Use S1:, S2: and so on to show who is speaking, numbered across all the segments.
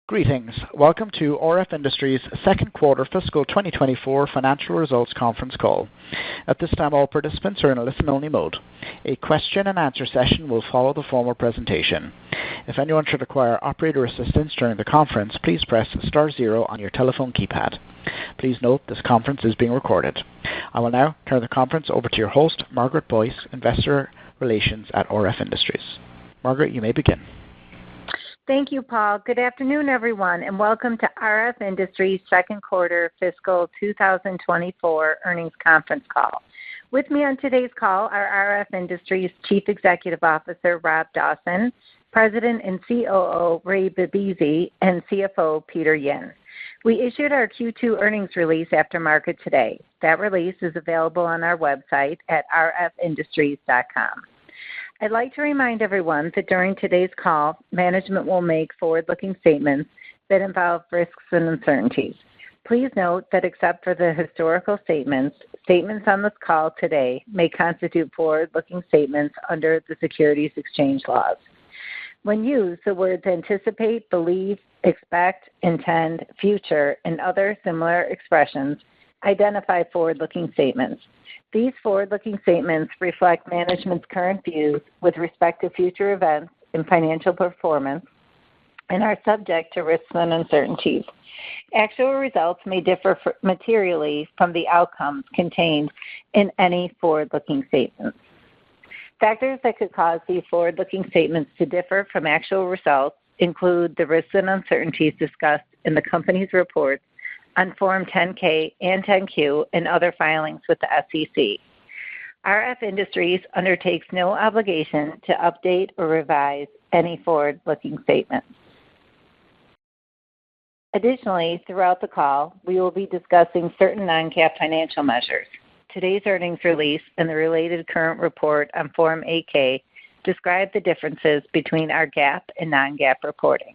S1: Greetings. Welcome to RF Industries' second quarter fiscal 2024 financial results conference call. At this time, all participants are in a listen-only mode. A question-and-answer session will follow the formal presentation. If anyone should require operator assistance during the conference, please press star zero on your telephone keypad. Please note this conference is being recorded. I will now turn the conference over to your host, Margaret Boyce, Investor Relations at RF Industries. Margaret, you may begin.
S2: Thank you, Paul. Good afternoon, everyone, and welcome to RF Industries' second quarter fiscal 2024 earnings conference call. With me on today's call are RF Industries' Chief Executive Officer, Rob Dawson, President and COO, Ray Bibisi, and CFO, Peter Yin. We issued our Q2 earnings release after market today. That release is available on our website at rfindustries.com. I'd like to remind everyone that during today's call, management will make forward-looking statements that involve risks and uncertainties. Please note that except for the historical statements on this call today may constitute forward-looking statements under the securities exchange laws. When used, the words anticipate, believe, expect, intend, future, and other similar expressions identify forward-looking statements. These forward-looking statements reflect management's current views with respect to future events and financial performance and are subject to risks and uncertainties. Actual results may differ materially from the outcomes contained in any forward-looking statements. Factors that could cause these forward-looking statements to differ from actual results include the risks and uncertainties discussed in the company's reports on Form 10-K and 10-Q and other filings with the SEC. RF Industries undertakes no obligation to update or revise any forward-looking statements. Additionally, throughout the call, we will be discussing certain non-GAAP financial measures. Today's earnings release and the related current report on Form 8-K describe the differences between our GAAP and non-GAAP reporting.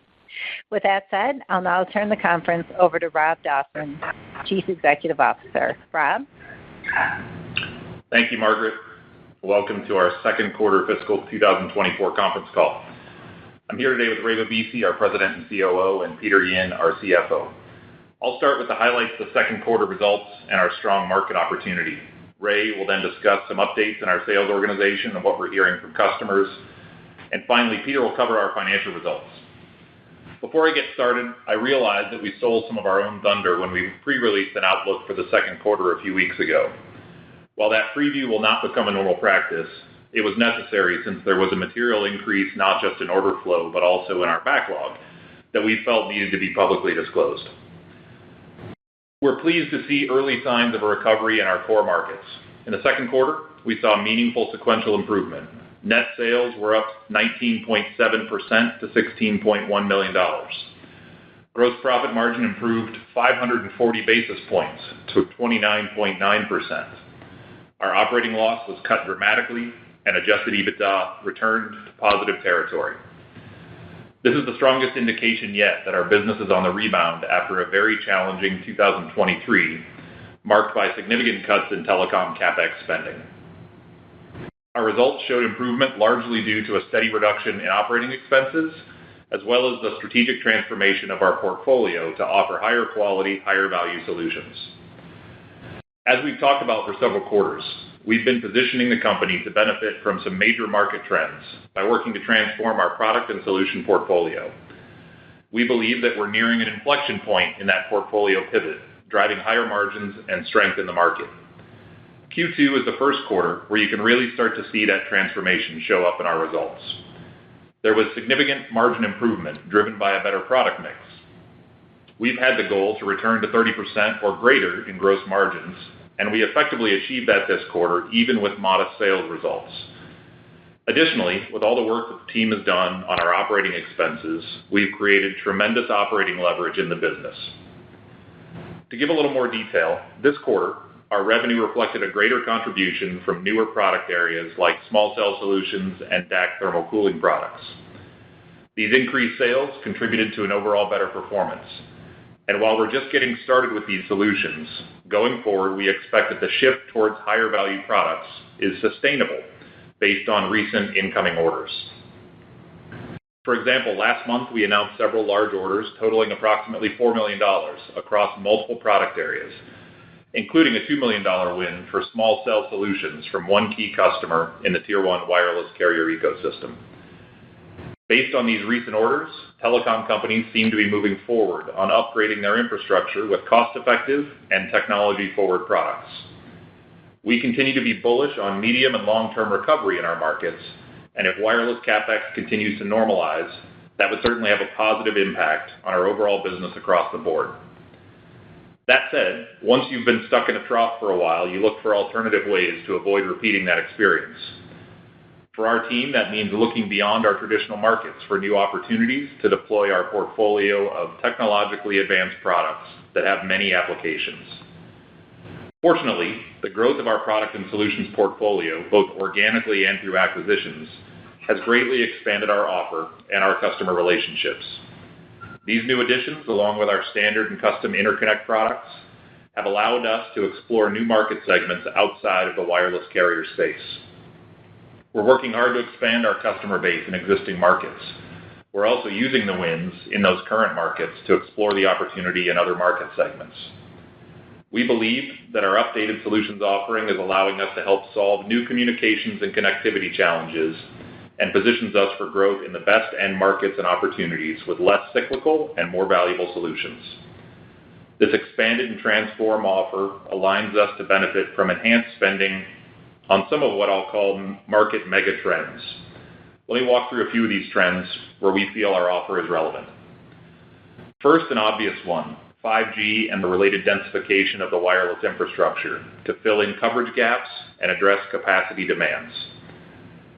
S2: With that said, I'll now turn the conference over to Rob Dawson, Chief Executive Officer. Rob?
S3: Thank you, Margaret. Welcome to our second quarter fiscal 2024 conference call. I'm here today with Ray Bibisi, our President and COO, and Peter Yin, our CFO. I'll start with the highlights of the second quarter results and our strong market opportunity. Ray will then discuss some updates in our sales organization and what we're hearing from customers. And finally, Peter will cover our financial results. Before I get started, I realized that we stole some of our own thunder when we pre-released an outlook for the second quarter a few weeks ago. While that preview will not become a normal practice, it was necessary since there was a material increase not just in order flow but also in our backlog that we felt needed to be publicly disclosed. We're pleased to see early signs of a recovery in our core markets. In the second quarter, we saw meaningful sequential improvement. Net sales were up 19.7% to $16.1 million. Gross profit margin improved 540 basis points to 29.9%. Our operating loss was cut dramatically, and adjusted EBITDA returned to positive territory. This is the strongest indication yet that our business is on the rebound after a very challenging 2023, marked by significant cuts in telecom CapEx spending. Our results showed improvement largely due to a steady reduction in operating expenses, as well as the strategic transformation of our portfolio to offer higher quality, higher value solutions. As we've talked about for several quarters, we've been positioning the company to benefit from some major market trends by working to transform our product and solution portfolio. We believe that we're nearing an inflection point in that portfolio pivot, driving higher margins and strength in the market. Q2 is the first quarter where you can really start to see that transformation show up in our results. There was significant margin improvement driven by a better product mix. We've had the goal to return to 30% or greater in gross margins, and we effectively achieved that this quarter even with modest sales results. Additionally, with all the work that the team has done on our operating expenses, we've created tremendous operating leverage in the business. To give a little more detail, this quarter, our revenue reflected a greater contribution from newer product areas like small cell solutions and DAC thermal cooling products. These increased sales contributed to an overall better performance. And while we're just getting started with these solutions, going forward, we expect that the shift towards higher value products is sustainable based on recent incoming orders. For example, last month we announced several large orders totaling approximately $4 million across multiple product areas, including a $2 million win for small cell solutions from one key customer in the Tier 1 wireless carrier ecosystem. Based on these recent orders, telecom companies seem to be moving forward on upgrading their infrastructure with cost-effective and technology-forward products. We continue to be bullish on medium and long-term recovery in our markets, and if wireless CapEx continues to normalize, that would certainly have a positive impact on our overall business across the board. That said, once you've been stuck in a trough for a while, you look for alternative ways to avoid repeating that experience. For our team, that means looking beyond our traditional markets for new opportunities to deploy our portfolio of technologically advanced products that have many applications. Fortunately, the growth of our product and solutions portfolio, both organically and through acquisitions, has greatly expanded our offer and our customer relationships. These new additions, along with our standard and custom interconnect products, have allowed us to explore new market segments outside of the wireless carrier space. We're working hard to expand our customer base in existing markets. We're also using the wins in those current markets to explore the opportunity in other market segments. We believe that our updated solutions offering is allowing us to help solve new communications and connectivity challenges and positions us for growth in the best end markets and opportunities with less cyclical and more valuable solutions. This expanded and transformed offer aligns us to benefit from enhanced spending on some of what I'll call market mega trends. Let me walk through a few of these trends where we feel our offer is relevant. First, an obvious one, 5G and the related densification of the wireless infrastructure to fill in coverage gaps and address capacity demands.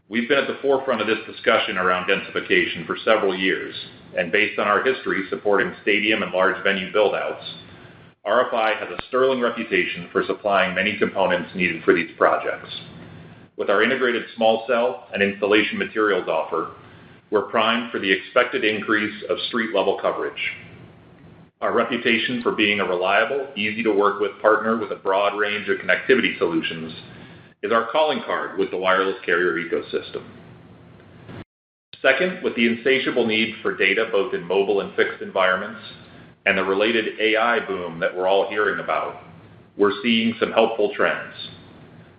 S3: We've been at the forefront of this discussion around densification for several years, and based on our history supporting stadium and large venue build-outs, RFI has a sterling reputation for supplying many components needed for these projects. With our integrated small cell and installation materials offer, we're primed for the expected increase of street-level coverage. Our reputation for being a reliable, easy-to-work-with partner with a broad range of connectivity solutions is our calling card with the wireless carrier ecosystem. Second, with the insatiable need for data both in mobile and fixed environments, and the related AI boom that we're all hearing about, we're seeing some helpful trends.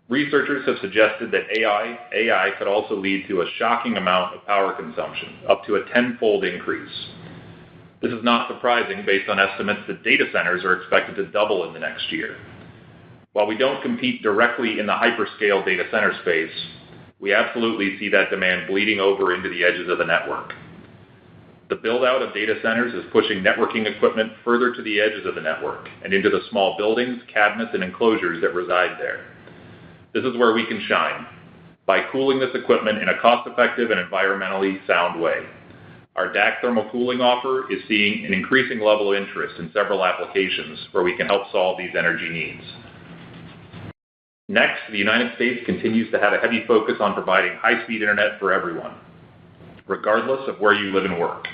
S3: Researchers have suggested that AI could also lead to a shocking amount of power consumption, up to a 10-fold increase. This is not surprising based on estimates that data centers are expected to double in the next year. While we don't compete directly in the hyperscale data center space, we absolutely see that demand bleeding over into the edges of the network. The build-out of data centers is pushing networking equipment further to the edges of the network and into the small buildings, cabinets, and enclosures that reside there. This is where we can shine, by cooling this equipment in a cost-effective and environmentally sound way. Our DAC thermal cooling offer is seeing an increasing level of interest in several applications where we can help solve these energy needs. Next, the United States continues to have a heavy focus on providing high-speed internet for everyone, regardless of where you live and work.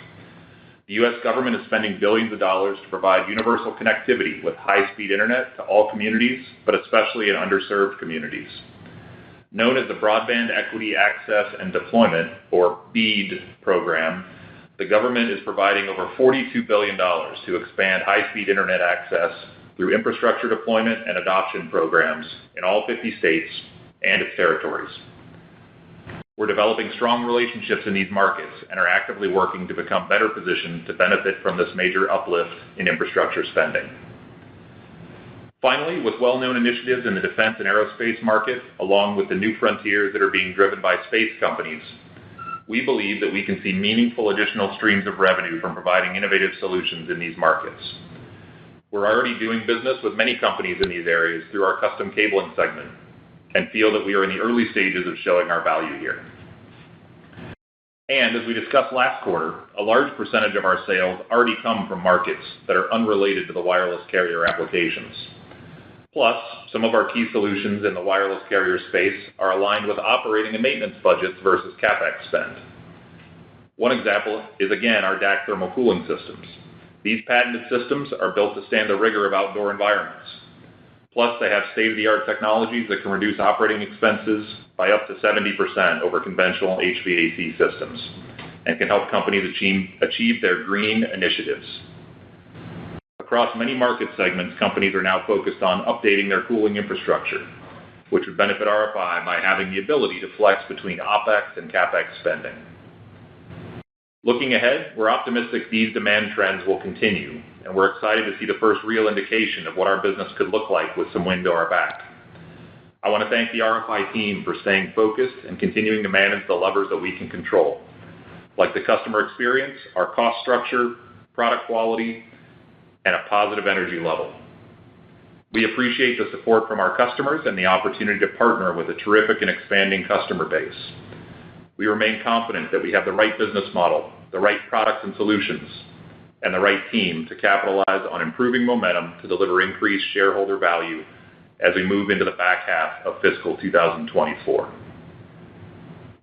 S3: The U.S. government is spending billions of dollars to provide universal connectivity with high-speed internet to all communities, but especially in underserved communities. Known as the Broadband Equity Access and Deployment, or BEAD program, the government is providing over $42 billion to expand high-speed internet access through infrastructure deployment and adoption programs in all 50 states and its territories. We're developing strong relationships in these markets and are actively working to become better positioned to benefit from this major uplift in infrastructure spending. Finally, with well-known initiatives in the defense and aerospace market, along with the new frontiers that are being driven by space companies, we believe that we can see meaningful additional streams of revenue from providing innovative solutions in these markets. We're already doing business with many companies in these areas through our custom cabling segment, and feel that we are in the early stages of showing our value here. And as we discussed last quarter, a large percentage of our sales already come from markets that are unrelated to the wireless carrier applications. Plus, some of our key solutions in the wireless carrier space are aligned with operating and maintenance budgets versus CapEx spend. One example is again our DAC thermal cooling systems. These patented systems are built to stand the rigor of outdoor environments. Plus, they have state-of-the-art technologies that can reduce operating expenses by up to 70% over conventional HVAC systems, and can help companies achieve their green initiatives. Across many market segments, companies are now focused on updating their cooling infrastructure, which would benefit RFI by having the ability to flex between OPEX and CAPEX spending. Looking ahead, we're optimistic these demand trends will continue, and we're excited to see the first real indication of what our business could look like with some wind to our back. I want to thank the RFI team for staying focused and continuing to manage the levers that we can control, like the customer experience, our cost structure, product quality, and a positive energy level. We appreciate the support from our customers and the opportunity to partner with a terrific and expanding customer base. We remain confident that we have the right business model, the right products and solutions, and the right team to capitalize on improving momentum to deliver increased shareholder value as we move into the back half of fiscal 2024.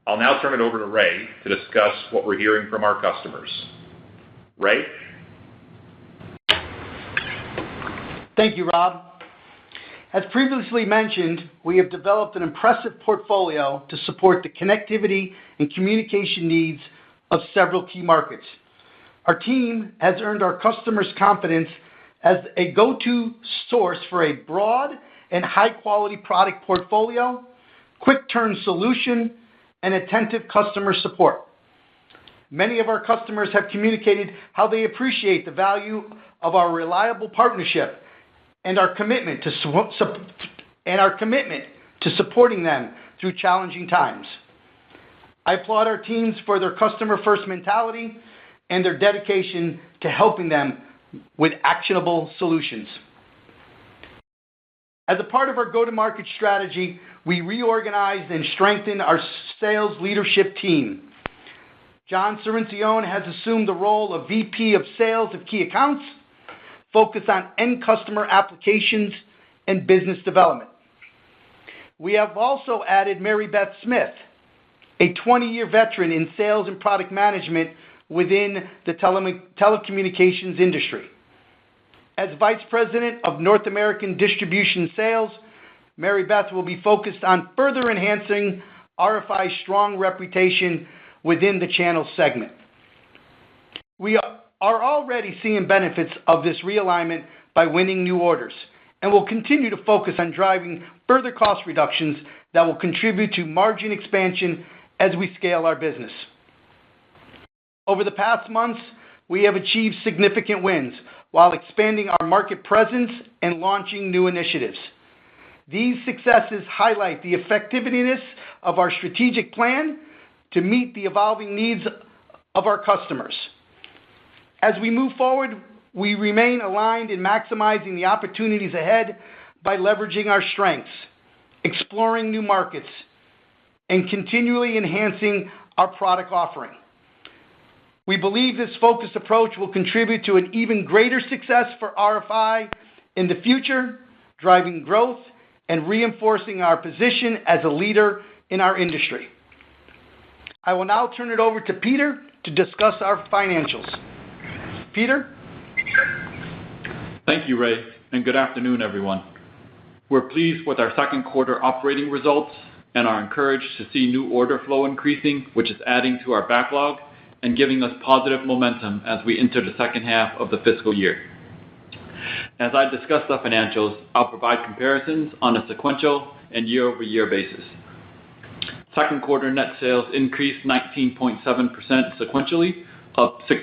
S3: I'll now turn it over to Ray to discuss what we're hearing from our customers. Ray?
S4: Thank you, Rob. As previously mentioned, we have developed an impressive portfolio to support the connectivity and communication needs of several key markets. Our team has earned our customers' confidence as a go-to source for a broad and high-quality product portfolio, quick-turn solution, and attentive customer support. Many of our customers have communicated how they appreciate the value of our reliable partnership and our commitment to supporting them through challenging times. I applaud our teams for their customer-first mentality and their dedication to helping them with actionable solutions. As a part of our go-to-market strategy, we reorganized and strengthened our sales leadership team. John Cirincione has assumed the role of VP of Sales of Key Accounts, focused on end customer applications and business development. We have also added Mary Beth Smith, a 20-year veteran in sales and product management within the telecommunications industry. As Vice President of North American Distribution Sales, Mary Beth will be focused on further enhancing RFI's strong reputation within the channel segment. We are already seeing benefits of this realignment by winning new orders, and will continue to focus on driving further cost reductions that will contribute to margin expansion as we scale our business. Over the past months, we have achieved significant wins while expanding our market presence and launching new initiatives. These successes highlight the effectiveness of our strategic plan to meet the evolving needs of our customers. As we move forward, we remain aligned in maximizing the opportunities ahead by leveraging our strengths, exploring new markets, and continually enhancing our product offering. We believe this focused approach will contribute to an even greater success for RFI in the future, driving growth and reinforcing our position as a leader in our industry. I will now turn it over to Peter to discuss our financials. Peter?
S5: Thank you, Ray, and good afternoon, everyone. We're pleased with our second quarter operating results and are encouraged to see new order flow increasing, which is adding to our backlog and giving us positive momentum as we enter the second half of the fiscal year. As I discuss the financials, I'll provide comparisons on a sequential and year-over-year basis. Second quarter net sales increased 19.7% sequentially, up to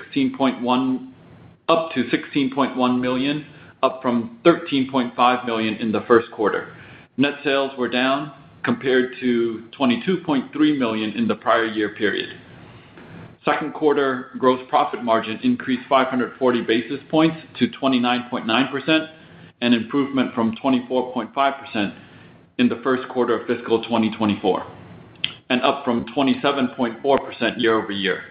S5: $16.1 million, up from $13.5 million in the first quarter. Net sales were down compared to $22.3 million in the prior year period. Second quarter gross profit margin increased 540 basis points to 29.9%, an improvement from 24.5% in the first quarter of fiscal 2024, and up from 27.4% year over year.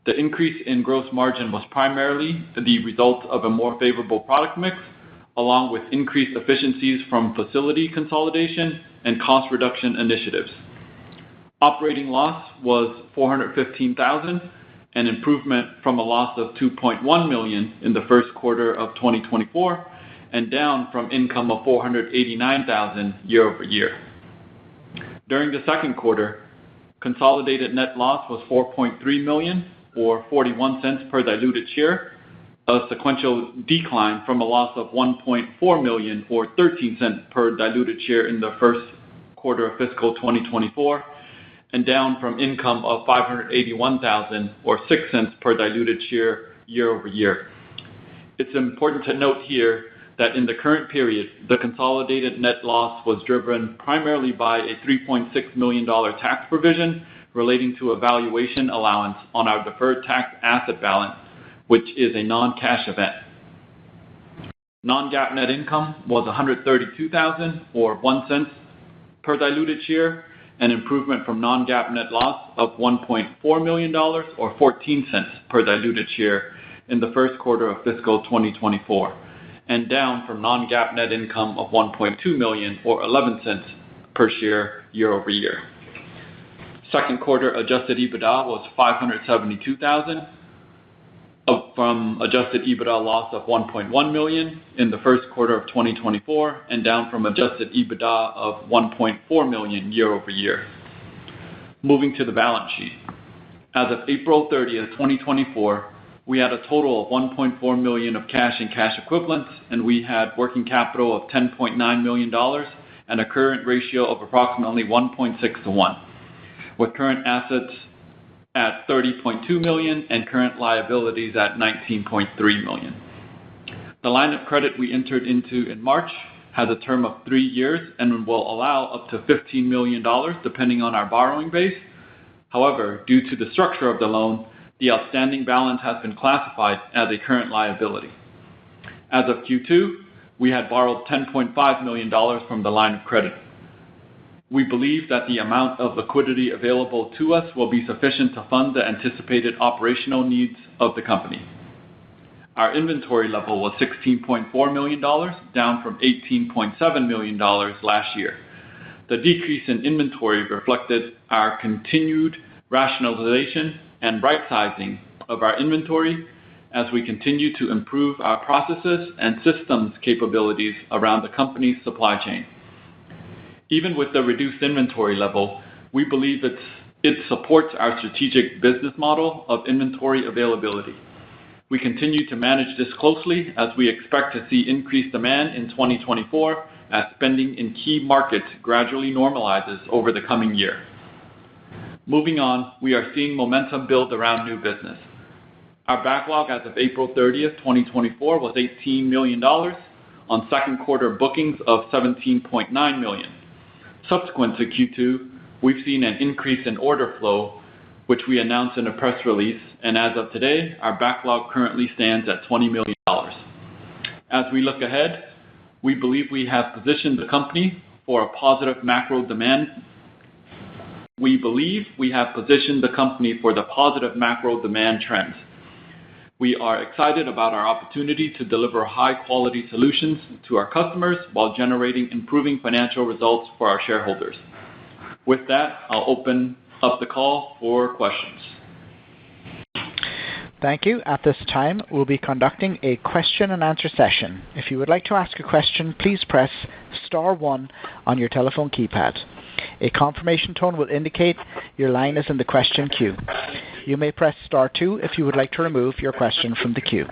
S5: The increase in gross margin was primarily the result of a more favorable product mix, along with increased efficiencies from facility consolidation and cost reduction initiatives. Operating loss was $415,000, an improvement from a loss of $2.1 million in the first quarter of 2024, and down from income of $489,000 year over year. During the second quarter, consolidated net loss was $4.3 million, or 41 cents per diluted share, a sequential decline from a loss of $1.4 million or 13 cents per diluted share in the first quarter of fiscal 2024, and down from income of $581,000 or 6 cents per diluted share year over year. It's important to note here that in the current period, the consolidated net loss was driven primarily by a $3.6 million tax provision relating to a valuation allowance on our deferred tax asset balance, which is a non-cash event. Non-GAAP net income was $132,000 or 1 cent per diluted share, an improvement from non-GAAP net loss of $1.4 million or 14 cents per diluted share in the first quarter of fiscal 2024, and down from non-GAAP net income of $1.2 million or 11 cents per share year over year. Second quarter adjusted EBITDA was $572,000, up from adjusted EBITDA loss of $1.1 million in the first quarter of 2024, and down from adjusted EBITDA of $1.4 million year over year. Moving to the balance sheet. As of April 30th, 2024, we had a total of $1.4 million of cash and cash equivalents, and we had working capital of $10.9 million and a current ratio of approximately 1.6 to 1, with current assets at $30.2 million and current liabilities at $19.3 million. The line of credit we entered into in March has a term of 3 years and will allow up to $15 million depending on our borrowing base. However, due to the structure of the loan, the outstanding balance has been classified as a current liability. As of Q2, we had borrowed $10.5 million from the line of credit. We believe that the amount of liquidity available to us will be sufficient to fund the anticipated operational needs of the company. Our inventory level was $16.4 million, down from $18.7 million last year. The decrease in inventory reflected our continued rationalization and right-sizing of our inventory as we continue to improve our processes and systems capabilities around the company's supply chain. Even with the reduced inventory level, we believe it supports our strategic business model of inventory availability. We continue to manage this closely as we expect to see increased demand in 2024 as spending in key markets gradually normalizes over the coming year. Moving on, we are seeing momentum build around new business. Our backlog as of April 30th, 2024 was $18 million on second quarter bookings of $17.9 million. Subsequent to Q2, we've seen an increase in order flow, which we announced in a press release, and as of today, our backlog currently stands at $20 million. As we look ahead, we believe we have positioned the company for a positive macro demand. We believe we have positioned the company for the positive macro demand trends. We are excited about our opportunity to deliver high-quality solutions to our customers while generating improving financial results for our shareholders. With that, I'll open up the call for questions.
S1: Thank you. At this time, we'll be conducting a question-and-answer session. If you would like to ask a question, please press star 1 on your telephone keypad. A confirmation tone will indicate your line is in the question queue. You may press star 2 if you would like to remove your question from the queue.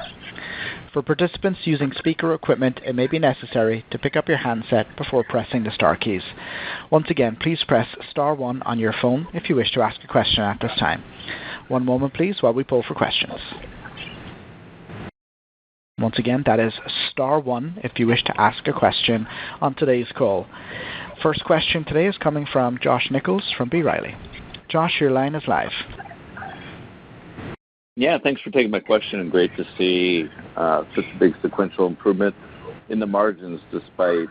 S1: For participants using speaker equipment, it may be necessary to pick up your handset before pressing the star keys. Once again, please press star 1 on your phone if you wish to ask a question at this time. One moment, please, while we pull for questions. Once again, that is star 1 if you wish to ask a question on today's call. First question today is coming from Josh Nichols from B. Riley. Josh, your line is live.
S6: Yeah, thanks for taking my question, and great to see such a big sequential improvement in the margins despite,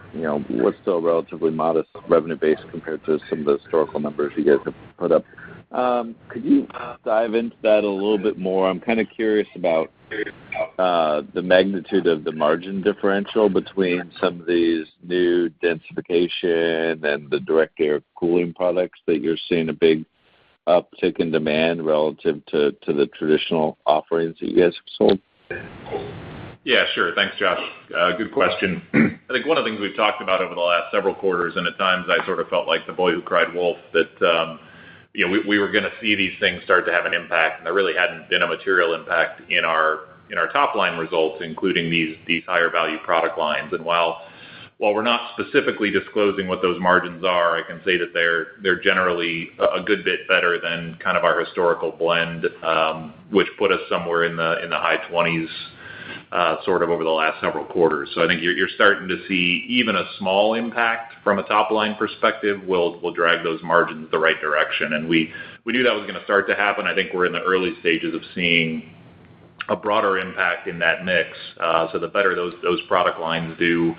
S6: what's still a relatively modest revenue base compared to some of the historical numbers you guys have put up. Could you dive into that a little bit more? I'm kind of curious about the magnitude of the margin differential between some of these new densification and the direct air cooling products that you're seeing a big uptick in demand relative to the traditional offerings that you guys have sold.
S3: Yeah, sure. Thanks, Josh. Good question. I think one of the things we've talked about over the last several quarters, and at times I sort of felt like the boy who cried wolf, that we were going to see these things start to have an impact, and there really hadn't been a material impact in our top line results, including these higher value product lines. And while we're not specifically disclosing what those margins are, I can say that they're generally a good bit better than kind of our historical blend, which put us somewhere in the high 20s, sort of over the last several quarters. So I think you're starting to see even a small impact from a top line perspective will drag those margins the right direction. And we knew that was going to start to happen. I think we're in the early stages of seeing a broader impact in that mix. So the better those product lines do,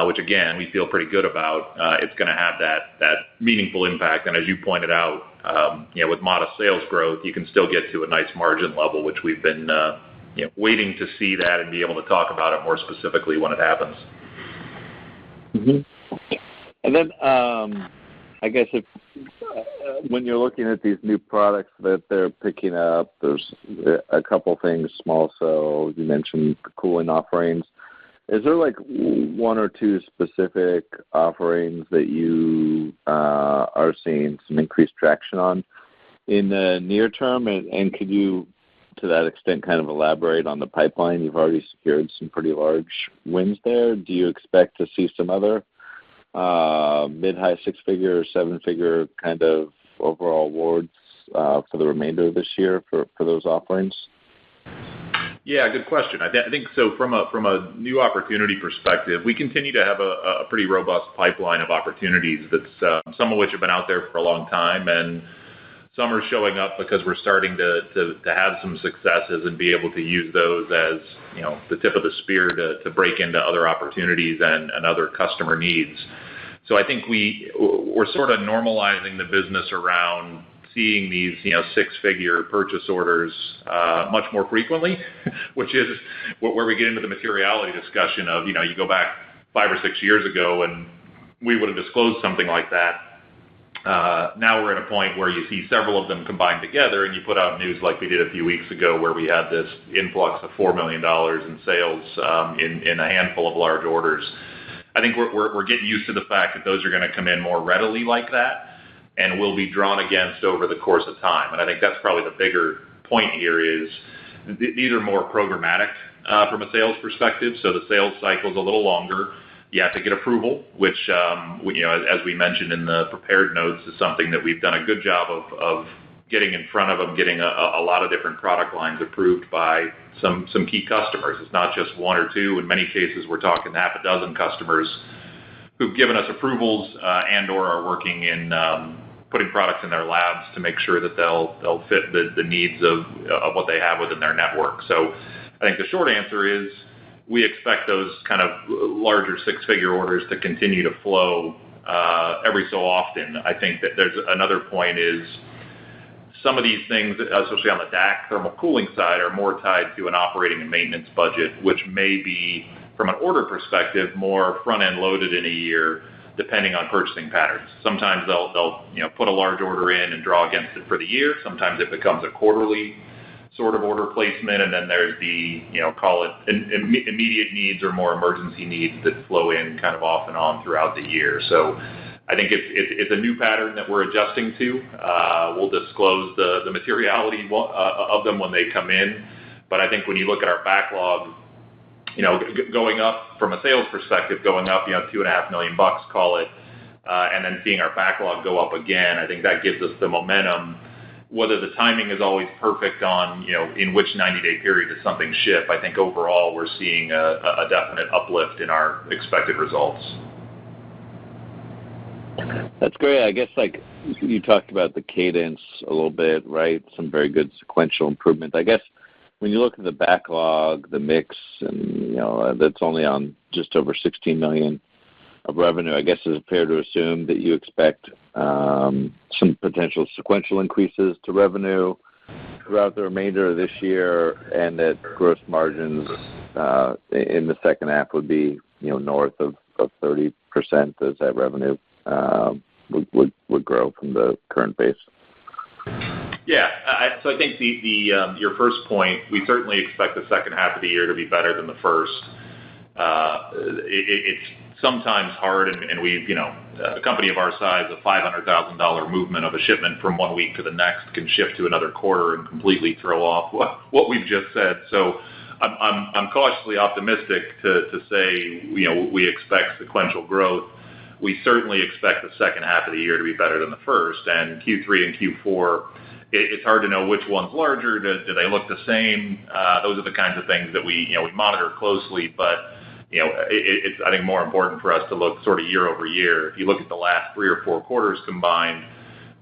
S3: which again, we feel pretty good about, it's going to have that meaningful impact. And as you pointed out, with modest sales growth, you can still get to a nice margin level, which we've been waiting to see that and be able to talk about it more specifically when it happens.
S6: Mm-hmm. And then I guess when you're looking at these new products that they're picking up, there's a couple things, small cell, you mentioned the cooling offerings. Is there like one or two specific offerings that you are seeing some increased traction on in the near term? And could you, to that extent, kind of elaborate on the pipeline? You've already secured some pretty large wins there. Do you expect to see some other mid-high six-figure or seven-figure kind of overall awards for the remainder of this year for those offerings?
S3: Yeah, good question. I think so. From a new opportunity perspective, we continue to have a pretty robust pipeline of opportunities. That's some of which have been out there for a long time, and some are showing up because we're starting to have some successes and be able to use those as the tip of the spear to break into other opportunities and other customer needs. So I think we're sort of normalizing the business around seeing these six-figure purchase orders much more frequently, which is where we get into the materiality discussion of you go back 5 or 6 years ago and we would have disclosed something like that. Now we're at a point where you see several of them combined together, and you put out news like we did a few weeks ago, where we had this influx of $4 million in sales in a handful of large orders. I think we're getting used to the fact that those are going to come in more readily like that, and will be drawn against over the course of time. And I think that's probably the bigger point here is these are more programmatic from a sales perspective. So the sales cycle is a little longer. You have to get approval, which, as we mentioned in the prepared notes, is something that we've done a good job of getting in front of them, getting a lot of different product lines approved by some key customers. It's not just one or two. In many cases, we're talking half a dozen customers who've given us approvals and or are working in putting products in their labs to make sure that they'll fit the needs of what they have within their network. So I think the short answer is we expect those kind of larger six-figure orders to continue to flow every so often. I think that there's another point is some of these things, especially on the DAC thermal cooling side, are more tied to an operating and maintenance budget, which may be, from an order perspective, more front-end loaded in a year, depending on purchasing patterns. Sometimes they'll put a large order in and draw against it for the year. Sometimes it becomes a quarterly sort of order placement, and then there's the call it immediate needs or more emergency needs that flow in kind of off and on throughout the year. So I think it's a new pattern that we're adjusting to. We'll disclose the materiality of them when they come in, but I think when you look at our backlog, going up from a sales perspective, going up, $2.5 million, call it, and then seeing our backlog go up again, I think that gives us the momentum. Whether the timing is always perfect on, in which 90-day period does something ship, I think overall we're seeing a definite uplift in our expected results.
S6: That's great. I guess like you talked about the cadence a little bit, right? Some very good sequential improvement. I guess when you look at the backlog, the mix, and that's only on just over $16 million of revenue, I guess is it fair to assume that you expect some potential sequential increases to revenue throughout the remainder of this year, and that gross margins in the second half would be north of 30% as that revenue would grow from the current base?
S3: Yeah, so I think your first point, we certainly expect the second half of the year to be better than the first. it's sometimes hard, and we've, a company of our size, a $500,000 movement of a shipment from one week to the next can shift to another quarter and completely throw off what we've just said. So I'm cautiously optimistic to say, we expect sequential growth. We certainly expect the second half of the year to be better than the first, and Q3 and Q4, it's hard to know which one's larger. Do they look the same? Those are the kinds of things that we monitor closely, but it's, I think, more important for us to look sort of year over year. If you look at the last 3 or 4 quarters combined,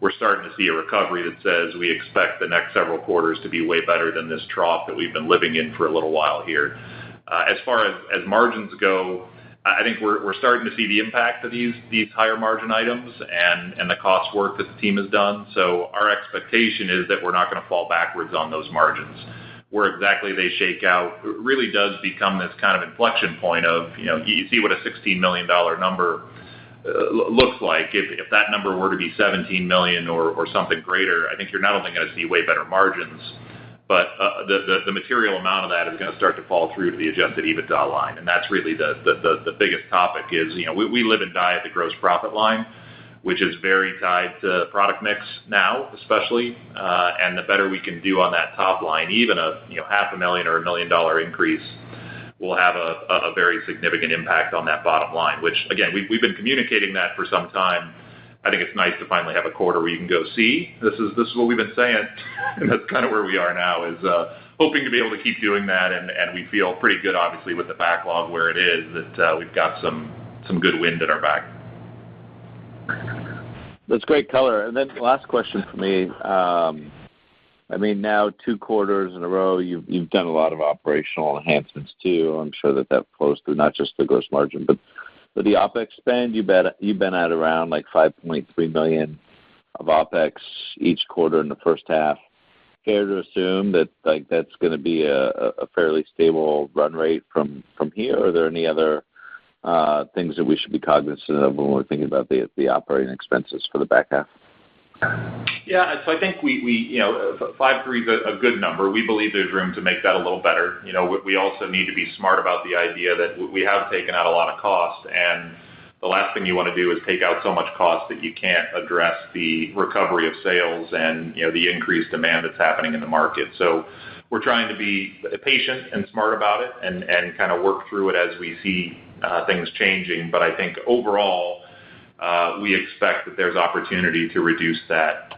S3: we're starting to see a recovery that says we expect the next several quarters to be way better than this trough that we've been living in for a little while here. As far as margins go, I think we're starting to see the impact of these higher margin items and the cost work that the team has done. So our expectation is that we're not going to fall backwards on those margins. Where exactly they shake out really does become this kind of inflection point of, you see what a $16 million number looks like. If that number were to be 17 million or something greater, I think you're not only going to see way better margins, but the material amount of that is going to start to fall through to the adjusted EBITDA line, and that's really the biggest topic. Is we live and die at the gross profit line, which is very tied to product mix now, especially, and the better we can do on that top line, even a $500,000 or $1 million increase will have a very significant impact on that bottom line. Which again, we've been communicating that for some time. I think it's nice to finally have a quarter where you can go, see, this is what we've been saying, and that's kind of where we are now, is hoping to be able to keep doing that, and we feel pretty good, obviously, with the backlog where it is, that we've got some good wind at our back.
S6: That's great color. And then last question for me. Now 2 quarters in a row, you've done a lot of operational enhancements too. I'm sure that flows through not just the gross margin, but the OpEx spend. You've been at around like $5.3 million of OpEx each quarter in the first half. Fair to assume that that's going to be a fairly stable run rate from here? Or are there any other things that we should be cognizant of when we're thinking about the operating expenses for the back half?
S3: Yeah, so I think we 5.3 is a good number. We believe there's room to make that a little better. We also need to be smart about the idea that we have taken out a lot of cost, and the last thing you want to do is take out so much cost that you can't address the recovery of sales and the increased demand that's happening in the market. So we're trying to be patient and smart about it and kind of work through it as we see things changing. But I think overall, we expect that there's opportunity to reduce that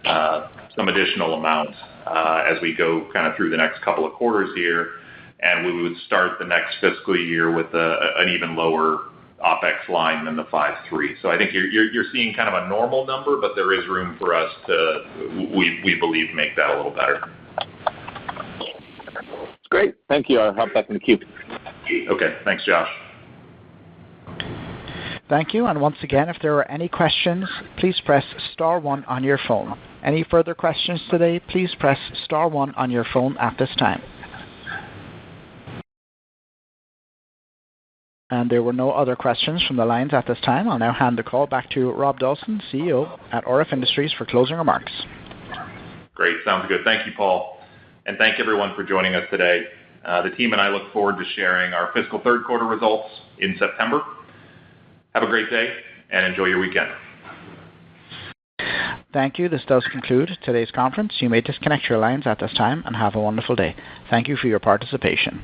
S3: some additional amounts as we go kind of through the next couple of quarters here, and we would start the next fiscal year with an even lower OpEx line than the 5.3. So I think you're seeing kind of a normal number, but there is room for us to, we believe, make that a little better.
S6: Great. Thank you. I'll hop back in the queue.
S3: Okay. Thanks, Josh.
S1: Thank you. And once again, if there are any questions, please press star 1 on your phone. Any further questions today, please press star 1 on your phone at this time. And there were no other questions from the lines at this time. I'll now hand the call back to Rob Dawson, CEO at RF Industries, for closing remarks.
S3: Great. Sounds good. Thank you, Paul. And thank everyone for joining us today. The team and I look forward to sharing our fiscal third quarter results in September. Have a great day and enjoy your weekend.
S1: Thank you. This does conclude today's conference. You may disconnect your lines at this time and have a wonderful day. Thank you for your participation.